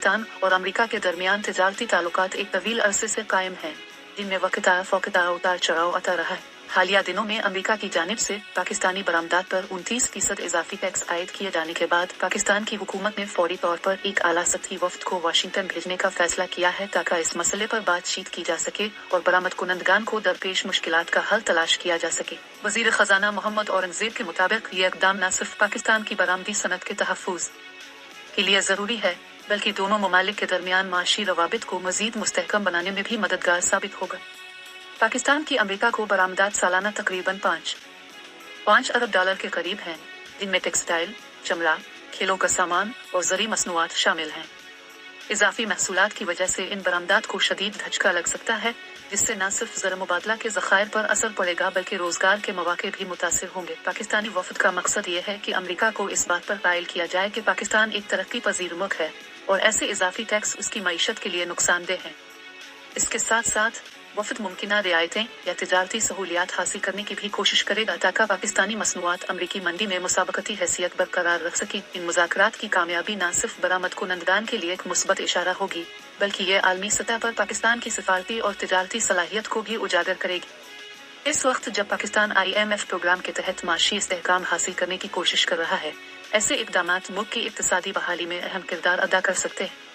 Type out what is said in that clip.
पाकिस्तान और अमेरिका के दरमियान तिजारती ताल्लुकात एक तवील अरसे से कायम हैं, जिनमें वक़्त-फ़ौक़त उतार चढ़ाव आता रहा है। हालिया दिनों में अमेरिका की जानिब से पाकिस्तानी बरामदात पर 29% इजाफी टैक्स आयद किए जाने के बाद पाकिस्तान की हुकूमत ने फौरी तौर पर एक आला सतही वफ्द को वाशिंगटन भेजने का फैसला किया है ताकि इस मसले पर बातचीत की जा सके और बरामद कुनंदगान को दरपेश मुश्किलात का हल तलाश किया जा सके। वज़ीर ख़ज़ाना मोहम्मद औरंगज़ेब के मुताबिक ये इक़दाम न सिर्फ पाकिस्तान की बरामदी सनत के तहफ़्फ़ुज़ के लिए ज़रूरी है, बल्कि दोनों ममालिक के दरमियान माशी रवाबित को मज़ीद मुस्तहकम बनाने में भी मददगार साबित होगा। पाकिस्तान की अमेरिका को बरामदात सालाना तकरीबन 5 अरब डॉलर के करीब हैं, जिनमें टेक्सटाइल, चमड़ा, खेलों का सामान और ज़री मसनूआत शामिल हैं। इजाफी महसूलात की वजह से इन बरामदात को शदीद धचका लग सकता है, जिससे न सिर्फ ज़र मुबादला के ज़खायर पर असर पड़ेगा बल्कि रोज़गार के मौके भी मुतासिर होंगे। पाकिस्तानी वफ़द का मकसद ये है कि अमेरिका को इस बात पर कायल किया जाए कि पाकिस्तान एक तरक्की पजीर मुल्क है और ऐसे इजाफी टैक्स उसकी मईशत के लिए नुकसानदेह हैं। इसके साथ साथ वफ़द मुमकिना रियायतें या तिजारती सहूलियात हासिल करने की भी कोशिश करेगा ताकि पाकिस्तानी मसनूआत अमरीकी मंडी में मुसाबकती हैसियत बरकरार रख सकें। इन मुज़ाकरात की कामयाबी न सिर्फ बरामद कुनंदगान के लिए एक मुस्बत इशारा होगी, बल्कि ये आलमी सतह पर पाकिस्तान की सिफारती और तिजारती सलाहियत को भी उजागर करेगी। इस वक्त जब पाकिस्तान IMF प्रोग्राम के तहत माशी इस्तेहकाम हासिल करने की कोशिश कर रहा है, ऐसे इक़दामात मुल्क की इक़्तिसादी बहाली में अहम किरदार अदा कर सकते हैं।